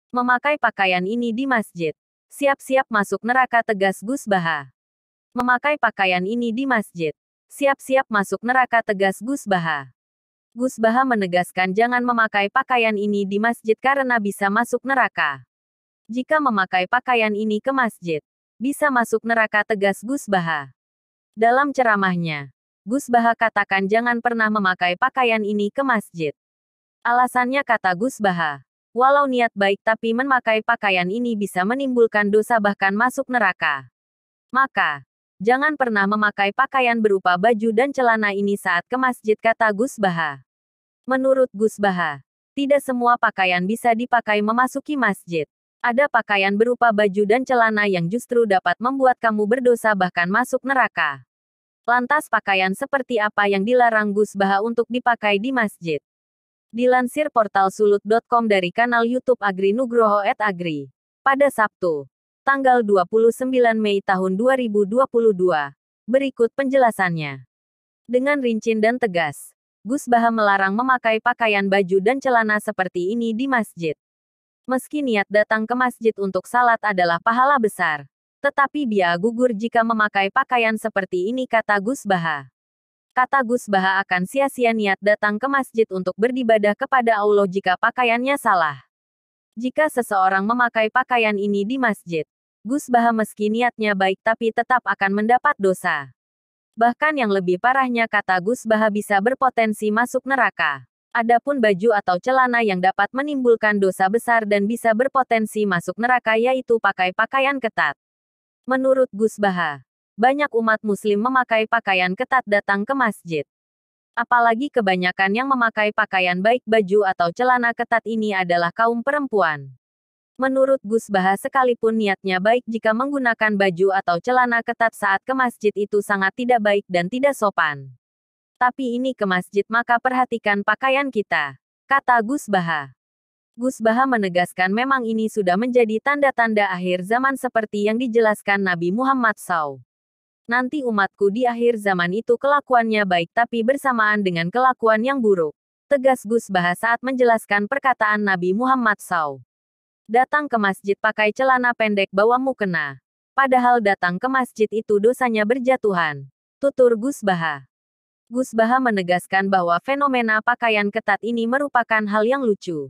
Memakai pakaian ini di masjid. Siap-siap masuk neraka, tegas Gus Baha. Memakai pakaian ini di masjid. Siap-siap masuk neraka, tegas Gus Baha. Gus Baha menegaskan jangan memakai pakaian ini di masjid karena bisa masuk neraka. Jika memakai pakaian ini ke masjid, bisa masuk neraka, tegas Gus Baha. Dalam ceramahnya, Gus Baha katakan jangan pernah memakai pakaian ini ke masjid. Alasannya, kata Gus Baha, walau niat baik tapi memakai pakaian ini bisa menimbulkan dosa bahkan masuk neraka. Maka, jangan pernah memakai pakaian berupa baju dan celana ini saat ke masjid, kata Gus Baha. Menurut Gus Baha, tidak semua pakaian bisa dipakai memasuki masjid. Ada pakaian berupa baju dan celana yang justru dapat membuat kamu berdosa bahkan masuk neraka. Lantas pakaian seperti apa yang dilarang Gus Baha untuk dipakai di masjid? Dilansir portal sulut.com dari kanal YouTube Agri Nugroho @agri. Pada Sabtu, tanggal 29 Mei tahun 2022. Berikut penjelasannya. Dengan rinci dan tegas, Gus Baha melarang memakai pakaian baju dan celana seperti ini di masjid. Meski niat datang ke masjid untuk salat adalah pahala besar, tetapi biaya gugur jika memakai pakaian seperti ini, kata Gus Baha. Kata Gus Baha akan sia-sia niat datang ke masjid untuk beribadah kepada Allah jika pakaiannya salah. Jika seseorang memakai pakaian ini di masjid, Gus Baha meski niatnya baik tapi tetap akan mendapat dosa. Bahkan yang lebih parahnya, kata Gus Baha, bisa berpotensi masuk neraka. Adapun baju atau celana yang dapat menimbulkan dosa besar dan bisa berpotensi masuk neraka yaitu pakai pakaian ketat. Menurut Gus Baha, banyak umat muslim memakai pakaian ketat datang ke masjid. Apalagi kebanyakan yang memakai pakaian baik baju atau celana ketat ini adalah kaum perempuan. Menurut Gus Baha, sekalipun niatnya baik, jika menggunakan baju atau celana ketat saat ke masjid itu sangat tidak baik dan tidak sopan. Tapi ini ke masjid maka perhatikan pakaian kita, kata Gus Baha. Gus Baha menegaskan memang ini sudah menjadi tanda-tanda akhir zaman seperti yang dijelaskan Nabi Muhammad SAW. Nanti umatku di akhir zaman itu kelakuannya baik tapi bersamaan dengan kelakuan yang buruk, tegas Gus Baha saat menjelaskan perkataan Nabi Muhammad SAW. Datang ke masjid pakai celana pendek bawa mukena. Padahal datang ke masjid itu dosanya berjatuhan, tutur Gus Baha. Gus Baha menegaskan bahwa fenomena pakaian ketat ini merupakan hal yang lucu.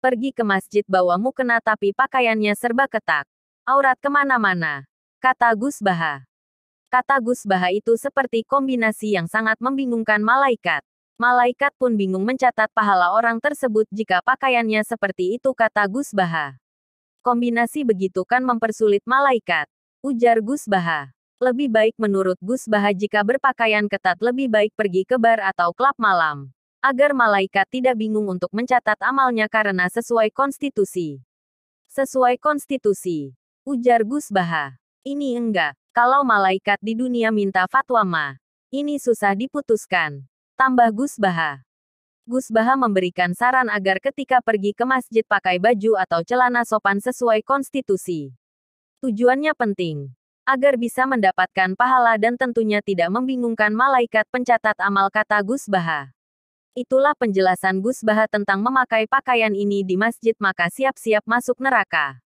Pergi ke masjid bawa mukena tapi pakaiannya serba ketat. Aurat kemana-mana, kata Gus Baha. Kata Gus Baha itu seperti kombinasi yang sangat membingungkan malaikat. Malaikat pun bingung mencatat pahala orang tersebut jika pakaiannya seperti itu, kata Gus Baha. Kombinasi begitu kan mempersulit malaikat, ujar Gus Baha. Lebih baik menurut Gus Baha jika berpakaian ketat lebih baik pergi ke bar atau klub malam. Agar malaikat tidak bingung untuk mencatat amalnya karena sesuai konstitusi. Sesuai konstitusi, ujar Gus Baha. Ini enggak, kalau malaikat di dunia minta fatwa mah, ini susah diputuskan, tambah Gus Baha. Gus Baha memberikan saran agar ketika pergi ke masjid pakai baju atau celana sopan sesuai konstitusi. Tujuannya penting, agar bisa mendapatkan pahala dan tentunya tidak membingungkan malaikat pencatat amal, kata Gus Baha. Itulah penjelasan Gus Baha tentang memakai pakaian ini di masjid maka siap-siap masuk neraka.